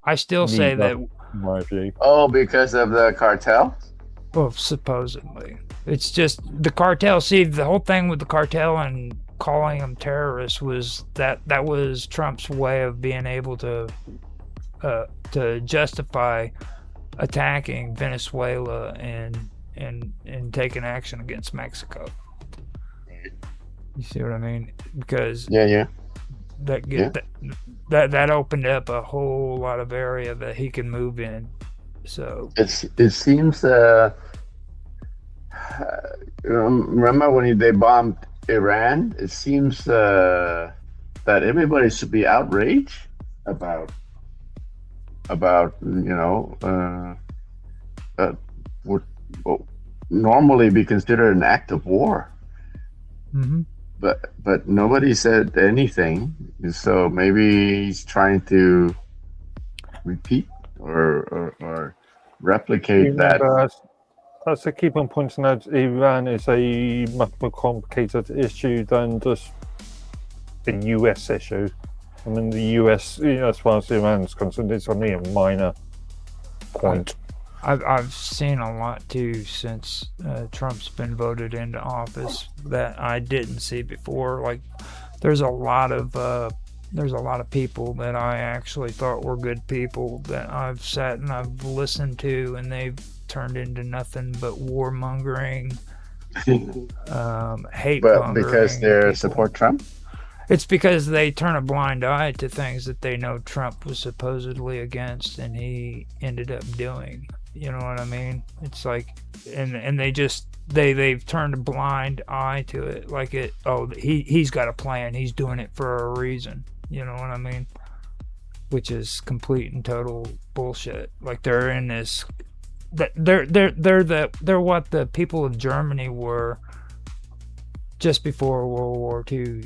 I still say neither, that. in my view. Oh, because of the cartel? Well, supposedly, it's just the cartel. See, the whole thing with the cartel and calling them terrorists was that was Trump's way of being able to justify attacking Venezuela and taking action against Mexico. You see what I mean? Because Yeah, yeah. that Yeah. get that opened up a whole lot of area that he can move in. So It seems. Remember when they bombed Iran? It seems that everybody should be outraged about that would normally be considered an act of war. mhm. But nobody said anything. So maybe he's trying to repeat or replicate that. Remember, as I keep on pointing out, Iran is a much more complicated issue than just a US issue. I mean, the US, as far as Iran is concerned, it's only a minor point. I've seen a lot too since Trump's been voted into office that I didn't see before. Like, there's a lot of people that I actually thought were good people that I've sat and I've listened to, and they've turned into nothing but warmongering, hate But because mongering they people. support Trump? It's because they turn a blind eye to things that they know Trump was supposedly against and he ended up doing. You know what I mean? It's like, and they've turned a blind eye to it. Like he's got a plan. He's doing it for a reason. You know what I mean? Which is complete and total bullshit. Like they're in this. They're what the people of Germany were just before World War II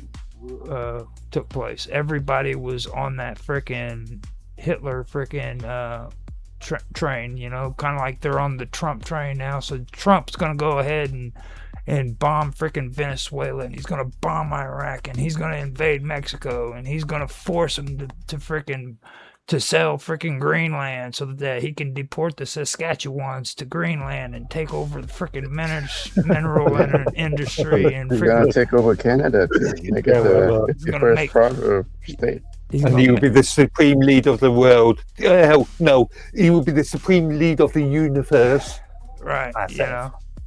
took place. Everybody was on that frickin' Hitler frickin' train, kind of like they're on the Trump train now. So Trump's gonna go ahead and bomb frickin' Venezuela, and he's gonna bomb Iraq, and he's gonna invade Mexico, and he's gonna force them to frickin' to sell frickin' Greenland so that he can deport the Saskatchewans to Greenland and take over the frickin' mineral industry and He's gonna frickin' take over Canada to make it the first state. And he will be the supreme leader of the world. Hell, no, he will be the supreme leader of the universe. Right,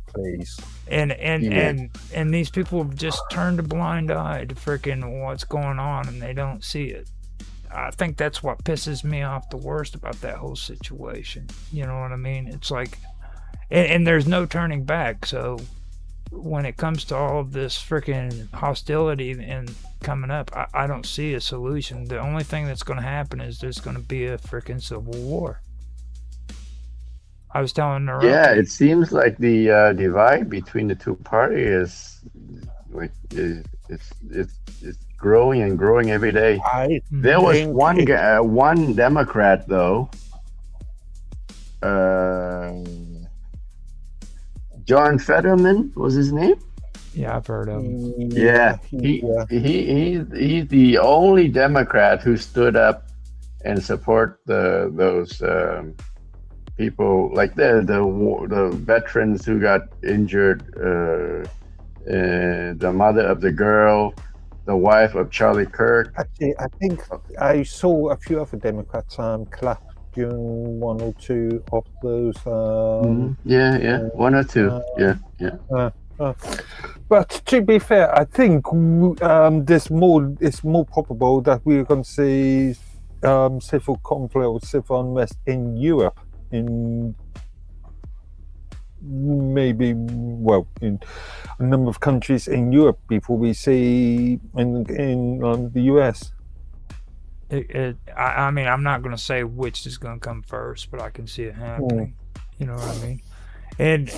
Please. And these people have just turned a blind eye to freaking what's going on, and they don't see it. I think that's what pisses me off the worst about that whole situation. You know what I mean? It's like, and there's no turning back. So when it comes to all of this freaking hostility and coming up, I don't see a solution. The only thing that's going to happen is there's going to be a freaking civil war. I was telling her. Yeah, it seems like the divide between the two parties it's growing and growing every day. There was one Democrat though, John Fetterman was his name. Yeah, I've heard of him. Yeah, he's the only Democrat who stood up and support those people, like the veterans who got injured, the mother of the girl, the wife of Charlie Kirk. Actually, I think I saw a few other Democrats clap during one or two of those. One or two. But to be fair, I think it's more probable that we're going to see civil conflict or civil unrest in Europe, in maybe, in a number of countries in Europe before we see in the US. I mean, I'm not going to say which is going to come first, but I can see it happening. You know what I mean? And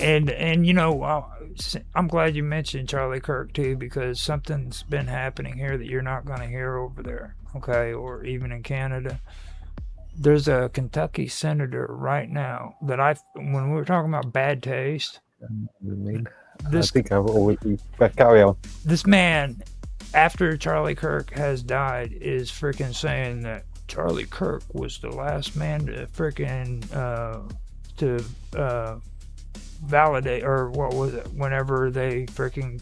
I'm glad you mentioned Charlie Kirk too, because something's been happening here that you're not going to hear over there, okay, or even in Canada. There's a Kentucky senator right now that when we were talking about bad taste, I think I've already carry on. This man, after Charlie Kirk has died, is freaking saying that Charlie Kirk was the last man to freaking validate, or what was it? Whenever they freaking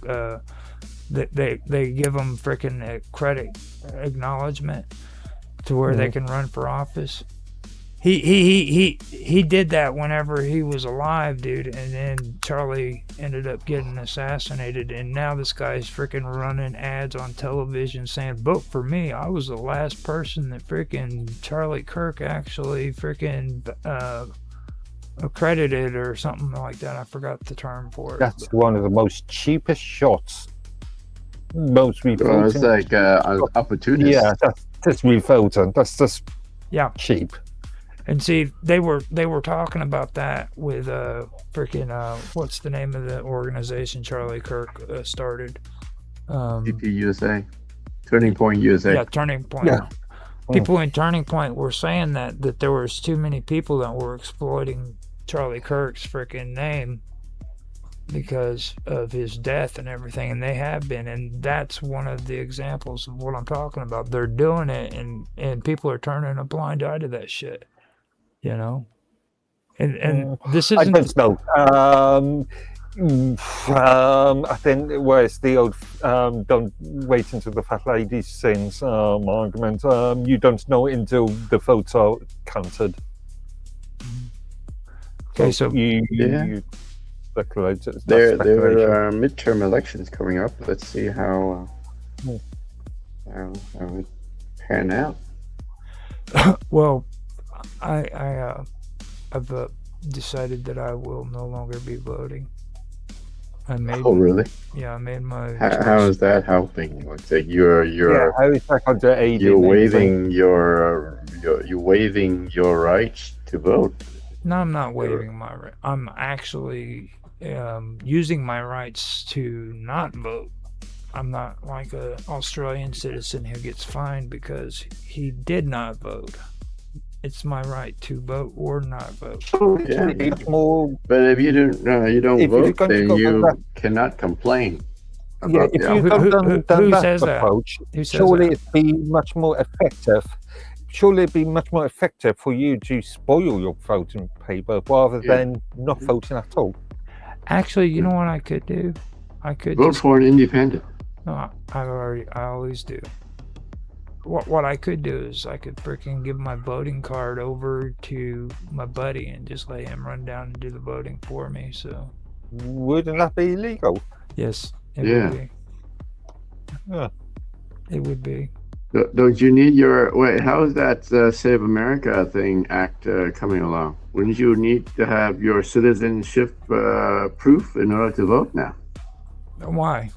they give them freaking a credit acknowledgement to where they can run for office. He did that whenever he was alive, dude, and then Charlie ended up getting assassinated, and now this guy's freaking running ads on television saying, "Vote for me. I was the last person that freaking Charlie Kirk actually freaking accredited," or something like that. I forgot the term for it. That's one of the most cheapest shots. Most revoting. It's like opportunist. Yeah, that's just revoting. That's just cheap. And see, they were talking about that with freaking what's the name of the organization Charlie Kirk started? TPUSA, Turning Point USA. Yeah, Turning Point. Yeah. People in Turning Point were saying that there was too many people that were exploiting Charlie Kirk's freaking name because of his death and everything, and they have been, and that's one of the examples of what I'm talking about. They're doing it, and people are turning a blind eye to that shit. You know, and this isn't. I don't know. I think whereas the old don't wait until the fat lady sings argument. You don't know until the votes are counted. Okay, so you speculate. There are midterm elections coming up. Let's see how it pan out. Well, I've decided that I will no longer be voting. Really? Yeah, I made my. How is that helping? Like you're how is that going to aid? You're waiving your rights to vote. No, I'm not waiving my right. I'm actually using my rights to not vote. I'm not like an Australian citizen who gets fined because he did not vote. It's my right to vote or not vote. Yeah. But if you don't vote, then you cannot complain. Yeah, if you've done that approach, surely it'd be much more effective. Surely it'd be much more effective for you to spoil your voting paper rather than not voting at all. Actually, you know what I could do? I could vote for an independent. No, I always do. What I could do is I could freaking give my voting card over to my buddy and just let him run down and do the voting for me. So wouldn't that be illegal? Yes, it would be. Yeah, it would be. Don't you need your how is that Save America thing act coming along? Wouldn't you need to have your citizenship proof in order to vote now? Why?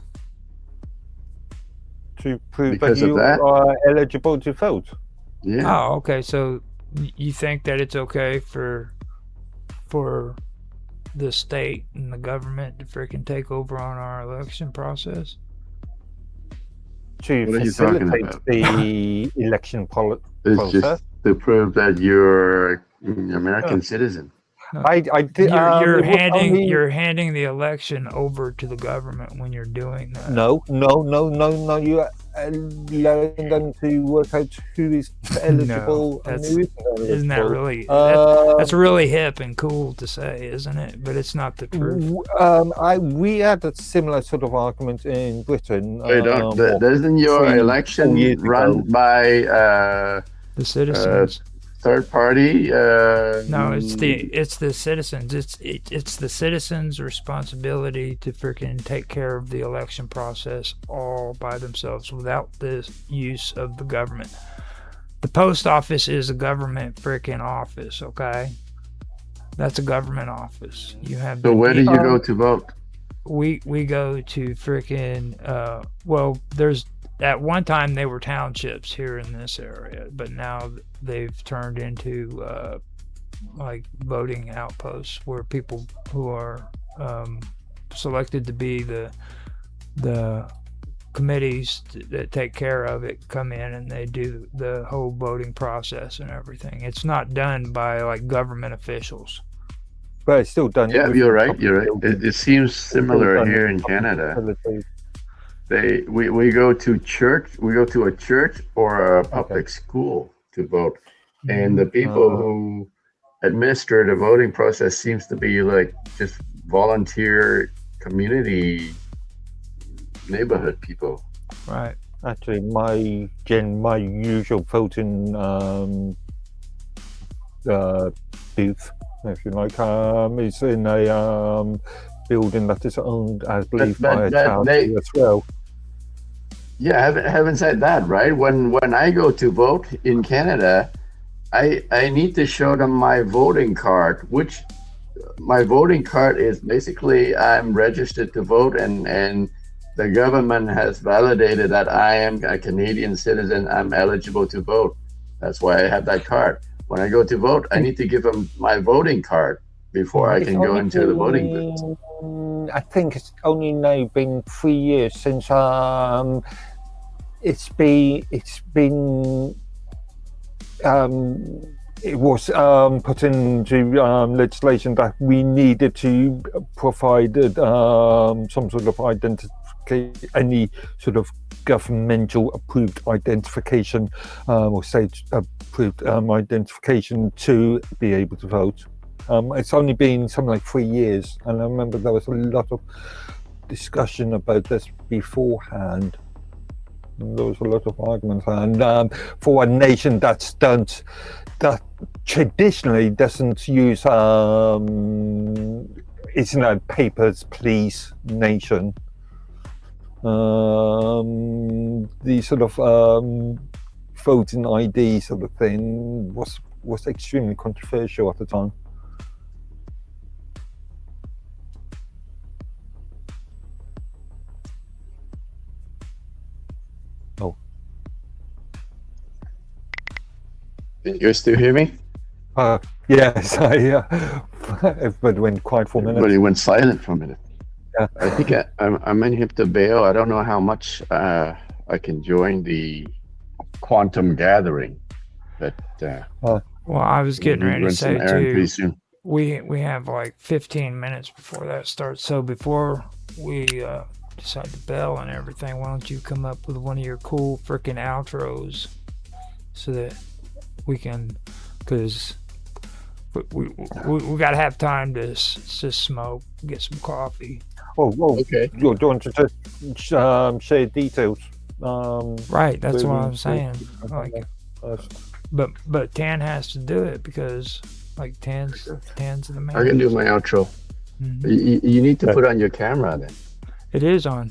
To prove that you are eligible to vote. Yeah. Oh, okay. So you think that it's okay for the state and the government to freaking take over on our election process? To facilitate the election process? It's just to prove that you're an American citizen. No. You're handing the election over to the government when you're doing that. No. You're allowing them to work out who is eligible and who isn't eligible. Isn't that really? That's really hip and cool to say, isn't it? But it's not the truth. We had a similar sort of argument in Britain. Doesn't your election run by the citizens? Third party? No, it's the citizens. It's the citizens' responsibility to freaking take care of the election process all by themselves without the use of the government. The post office is a government freaking office, okay? That's a government office. You have. So where do you go to vote? We go to freaking there's. At one time, they were townships here in this area, but now they've turned into like voting outposts where people who are selected to be the committees that take care of it come in and they do the whole voting process and everything. It's not done by like government officials. But it's still done. Yeah, you're right. It seems similar here in Canada. We go to church. We go to a church or a public school, to vote. And the people who administer the voting process seems to be like just volunteer community neighborhood people. Right. Actually, my usual voting booth, if you like, is in a building that is owned, I believe, by a charity as well. Yeah, having said that, right? When I go to vote in Canada, I need to show them my voting card, which my voting card is basically I'm registered to vote, and the government has validated that I am a Canadian citizen. I'm eligible to vote. That's why I have that card. When I go to vote, I need to give them my voting card before I can go into the voting booth. I think it's only now been 3 years since it was put into legislation that we needed to provide some sort of any sort of governmental approved identification or state approved identification to be able to vote. It's only been something like 3 years, and I remember there was a lot of discussion about this beforehand. And there was a lot of arguments, and for a nation that traditionally doesn't use it's a papers please nation. The sort of voting ID sort of thing was extremely controversial at the time. Oh. You still hear me? Yes, everybody went quiet for a minute. Everybody went silent for a minute. Yeah. I think I might have to bail. I don't know how much I can join the quantum gathering, but well, I was getting ready to say too. Soon. We have like 15 minutes before that starts. So before we decide to bail and everything, why don't you come up with one of your cool freaking outros so that we can, because we got to have time to smoke, get some coffee. Oh, okay. You want to just share details? Right, that's what I'm saying. Like, but Tan has to do it because like Tan's the man. I can do my outro. Mm-hmm. You need to put on your camera then. It is on.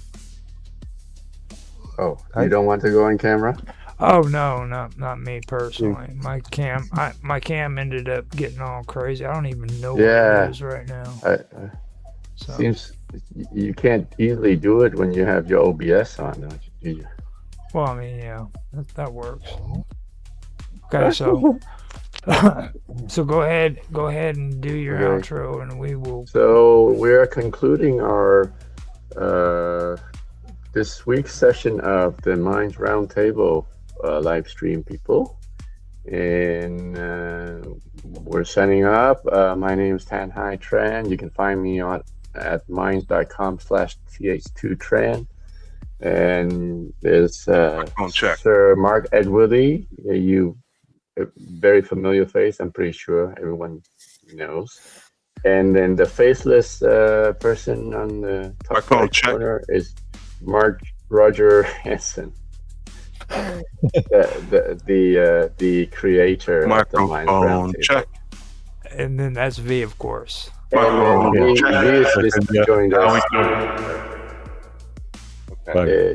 Oh, you don't want to go on camera? Oh no, not me personally. My cam ended up getting all crazy. I don't even know what it is right now. So. Seems you can't easily do it when you have your OBS on, don't you? Well, I mean, yeah, that works. Okay, so so go ahead and do your outro, and we will. So we are concluding our this week's session of the Minds Roundtable live stream, people, and we're signing up. My name is Tan Hai Tran. You can find me at minds.com/th2tran, and there's Sir Mark Edworthy. You a very familiar face, I'm pretty sure everyone knows. And then the faceless person on the top right corner is Roger Hansen, the creator of the Minds Roundtable. And then that's V, of course. And V is joined us.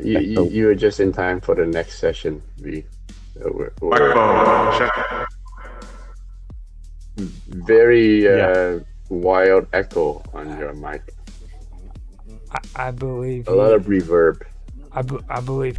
You are just in time for the next session, V. So very wild echo on your mic. I believe a lot of reverb. I believe